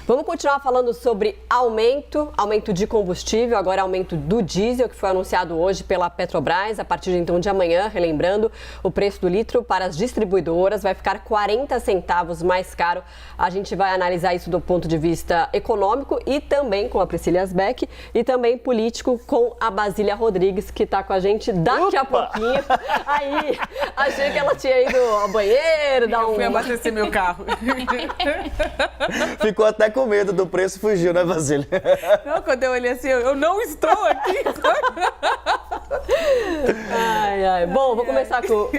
Vamos continuar falando sobre aumento de combustível, agora aumento do diesel, que foi anunciado hoje pela Petrobras. A partir de então de amanhã, relembrando, o preço do litro para as distribuidoras vai ficar 40 centavos mais caro. A gente vai analisar isso do ponto de vista econômico e também com a Priscila Asbeck e também político com a Basília Rodrigues, que está com a gente daqui a pouquinho. Aí, achei que ela tinha ido ao banheiro, dar um... Eu fui abastecer meu carro. Ficou até com medo do preço e fugiu, né, Basília? Não, quando eu olhei assim, eu não estou aqui. Bom, vou começar com...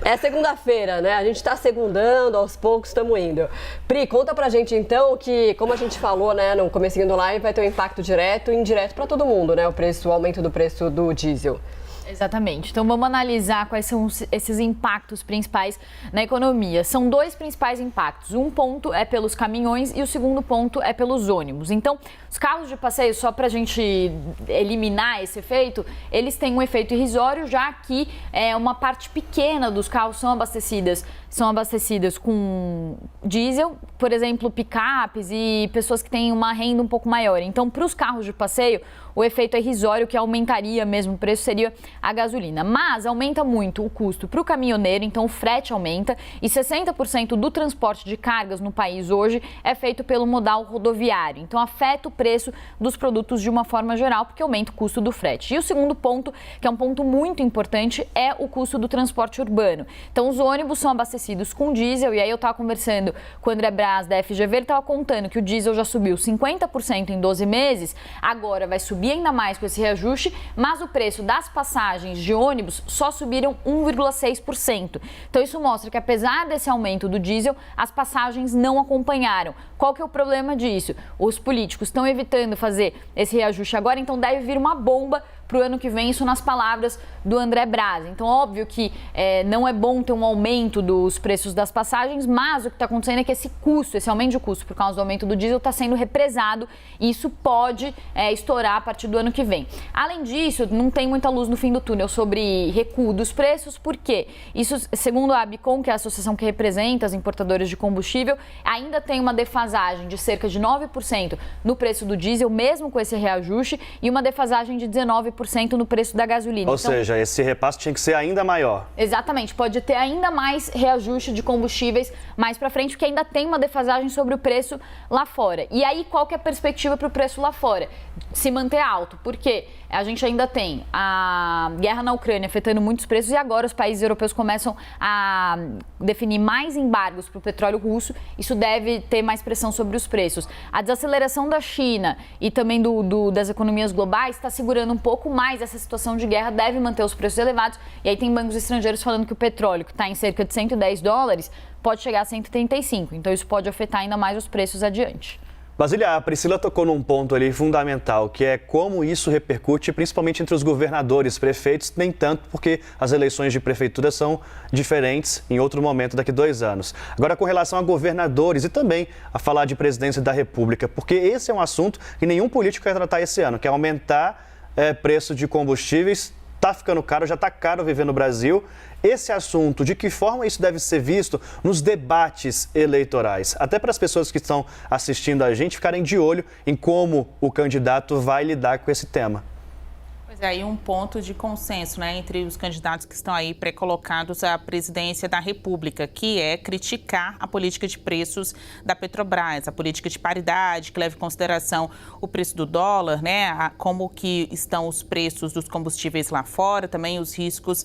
É segunda-feira, né? A gente tá segundando, aos poucos estamos indo. Pri, conta pra gente então que, como a gente falou, né, no comecinho do live, vai ter um impacto direto e indireto pra todo mundo, né? O aumento do preço do diesel. Exatamente. Então vamos analisar quais são esses impactos principais na economia. São dois principais impactos. Um ponto é pelos caminhões e o segundo ponto é pelos ônibus. Então, os carros de passeio, só para a gente eliminar esse efeito, eles têm um efeito irrisório, já que uma parte pequena dos carros são abastecidas com diesel, por exemplo, picapes e pessoas que têm uma renda um pouco maior. Então, para os carros de passeio, o efeito é irrisório, que aumentaria mesmo o preço, seria a gasolina. Mas aumenta muito o custo para o caminhoneiro, então o frete aumenta, e 60% do transporte de cargas no país hoje é feito pelo modal rodoviário. Então afeta o preço dos produtos de uma forma geral, porque aumenta o custo do frete. E o segundo ponto, que é um ponto muito importante, é o custo do transporte urbano. Então os ônibus são abastecidos com diesel, e aí eu estava conversando com o André Braz da FGV, ele estava contando que o diesel já subiu 50% em 12 meses, agora vai subir ainda mais com esse reajuste, mas o preço das passagens de ônibus só subiram 1,6%. Então isso mostra que, apesar desse aumento do diesel, as passagens não acompanharam. Qual que é o problema disso? Os políticos estão evitando fazer esse reajuste agora, então deve vir uma bomba para o ano que vem, isso nas palavras do André Braz. Então, óbvio que não é bom ter um aumento dos preços das passagens, mas o que está acontecendo é que esse aumento de custo por causa do aumento do diesel está sendo represado, e isso pode estourar a partir do ano que vem. Além disso, não tem muita luz no fim do túnel sobre recuo dos preços, porque isso, segundo a Abicom, que é a associação que representa as importadoras de combustível, ainda tem uma defasagem de cerca de 9% no preço do diesel, mesmo com esse reajuste, e uma defasagem de 19% no preço da gasolina. Ou seja, esse repasse tinha que ser ainda maior. Exatamente, pode ter ainda mais reajuste de combustíveis mais para frente, porque ainda tem uma defasagem sobre o preço lá fora. E aí, qual que é a perspectiva para o preço lá fora? Se manter alto, porque a gente ainda tem a guerra na Ucrânia afetando muitos preços, e agora os países europeus começam a definir mais embargos para o petróleo russo. Isso deve ter mais pressão sobre os preços. A desaceleração da China e também das economias globais está segurando um pouco mais essa situação de guerra, deve manter os preços elevados. E aí tem bancos estrangeiros falando que o petróleo, que está em cerca de $110, pode chegar a 135. Então isso pode afetar ainda mais os preços adiante. Basília, a Priscila tocou num ponto ali fundamental, que é como isso repercute principalmente entre os governadores, prefeitos, nem tanto, porque as eleições de prefeitura são diferentes em outro momento daqui a 2 anos. Agora, com relação a governadores e também a falar de presidência da República, porque esse é um assunto que nenhum político quer tratar esse ano, que é aumentar preço de combustíveis. Está ficando caro, já está caro viver no Brasil. Esse assunto, de que forma isso deve ser visto nos debates eleitorais? Até para as pessoas que estão assistindo a gente ficarem de olho em como o candidato vai lidar com esse tema. Pois é, aí um ponto de consenso, né, entre os candidatos que estão aí pré-colocados à presidência da República, que é criticar a política de preços da Petrobras, a política de paridade, que leva em consideração o preço do dólar, né, como que estão os preços dos combustíveis lá fora, também os riscos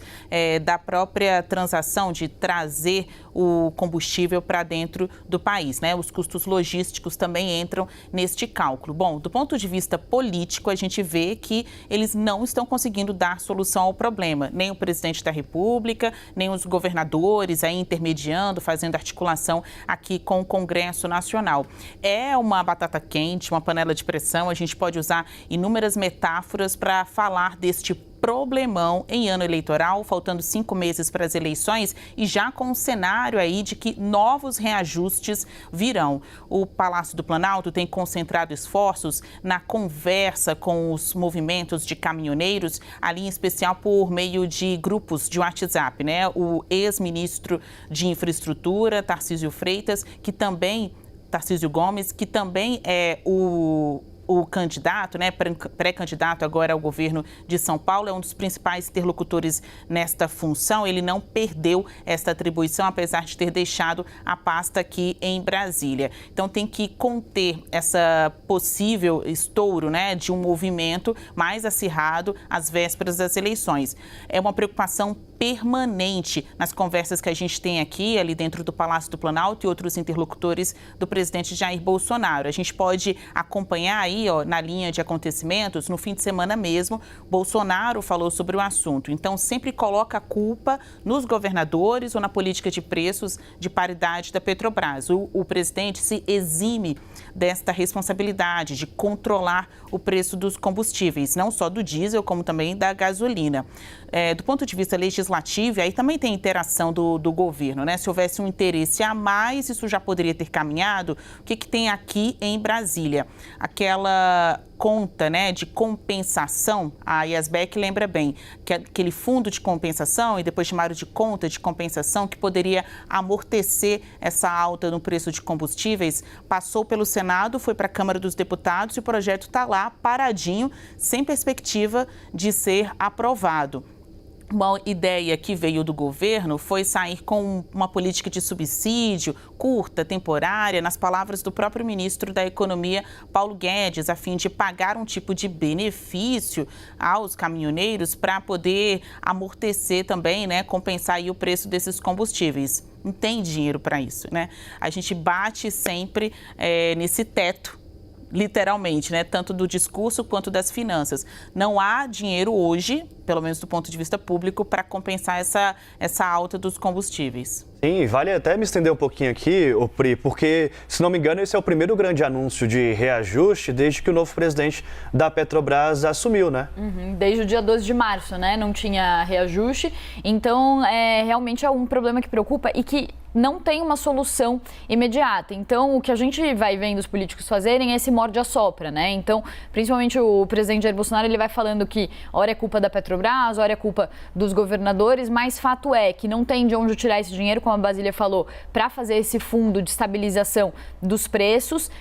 da própria transação de trazer o combustível para dentro do país, né? Os custos logísticos também entram neste cálculo. Bom, do ponto de vista político, a gente vê que eles não estão conseguindo dar solução ao problema. Nem o presidente da República, nem os governadores aí intermediando, fazendo articulação aqui com o Congresso Nacional. É uma batata quente, uma panela de pressão. A gente pode usar inúmeras metáforas para falar deste problemão em ano eleitoral, faltando 5 meses para as eleições e já com um cenário aí de que novos reajustes virão. O Palácio do Planalto tem concentrado esforços na conversa com os movimentos de caminhoneiros, ali em especial por meio de grupos de WhatsApp, né? O ex-ministro de Infraestrutura, Tarcísio Freitas, que também Tarcísio Gomes, que também é o candidato, né, pré-candidato agora ao governo de São Paulo, é um dos principais interlocutores nesta função. Ele não perdeu esta atribuição, apesar de ter deixado a pasta aqui em Brasília. Então tem que conter essa possível estouro, né, de um movimento mais acirrado às vésperas das eleições. É uma preocupação permanente nas conversas que a gente tem aqui, ali dentro do Palácio do Planalto e outros interlocutores do presidente Jair Bolsonaro. A gente pode acompanhar aí, ó, na linha de acontecimentos, no fim de semana mesmo, Bolsonaro falou sobre o assunto. Então, sempre coloca a culpa nos governadores ou na política de preços de paridade da Petrobras. O presidente se exime desta responsabilidade de controlar o preço dos combustíveis, não só do diesel, como também da gasolina. Do ponto de vista legislativo, aí também tem interação do governo, né? Se houvesse um interesse a mais, isso já poderia ter caminhado. O que tem aqui em Brasília? Aquela conta, né, de compensação, a Yasbeck lembra bem, que aquele fundo de compensação, e depois chamaram de conta de compensação, que poderia amortecer essa alta no preço de combustíveis, passou pelo Senado, foi para a Câmara dos Deputados e o projeto está lá paradinho, sem perspectiva de ser aprovado. Uma ideia que veio do governo foi sair com uma política de subsídio curta, temporária, nas palavras do próprio ministro da Economia, Paulo Guedes, a fim de pagar um tipo de benefício aos caminhoneiros para poder amortecer também, né, compensar aí o preço desses combustíveis. Não tem dinheiro para isso, né? A gente bate sempre nesse teto, literalmente, né? Tanto do discurso quanto das finanças. Não há dinheiro hoje, pelo menos do ponto de vista público, para compensar essa alta dos combustíveis. Sim, vale até me estender um pouquinho aqui, Pri, porque, se não me engano, esse é o primeiro grande anúncio de reajuste desde que o novo presidente da Petrobras assumiu, né? Desde o dia 12 de março, né? Não tinha reajuste. Então, realmente é um problema que preocupa e que não tem uma solução imediata. Então, o que a gente vai vendo os políticos fazerem é esse morde-a-sopra, né? Então, principalmente o presidente Jair Bolsonaro, ele vai falando que ora é culpa da Petrobras, ora é culpa dos governadores, mas fato é que não tem de onde tirar esse dinheiro, como a Basília falou, para fazer esse fundo de estabilização dos preços.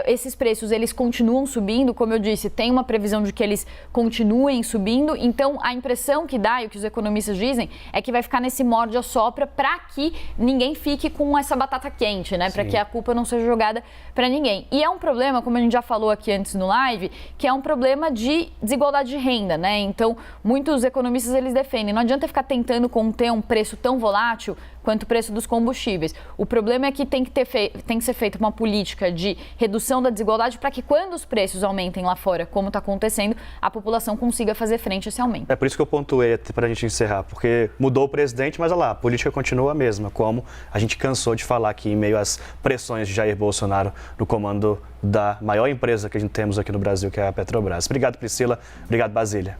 Esses preços, eles continuam subindo, como eu disse, tem uma previsão de que eles continuem subindo. Então, a impressão que dá, e o que os economistas dizem, é que vai ficar nesse morde-a-sopra para que ninguém fique com essa batata quente, né? Para que a culpa não seja jogada para ninguém. E é um problema, como a gente já falou aqui antes no live, que é um problema de desigualdade de renda, né? Então, muitos economistas, eles defendem, não adianta ficar tentando conter um preço tão volátil quanto o preço dos combustíveis. O problema é que tem que ser feita uma política de redução da desigualdade para que quando os preços aumentem lá fora, como está acontecendo, a população consiga fazer frente a esse aumento. É por isso que eu pontuei para a gente encerrar, porque mudou o presidente, mas olha lá, a política continua a mesma, como a gente cansou de falar aqui em meio às pressões de Jair Bolsonaro no comando da maior empresa que a gente temos aqui no Brasil, que é a Petrobras. Obrigado, Priscila. Obrigado, Basília.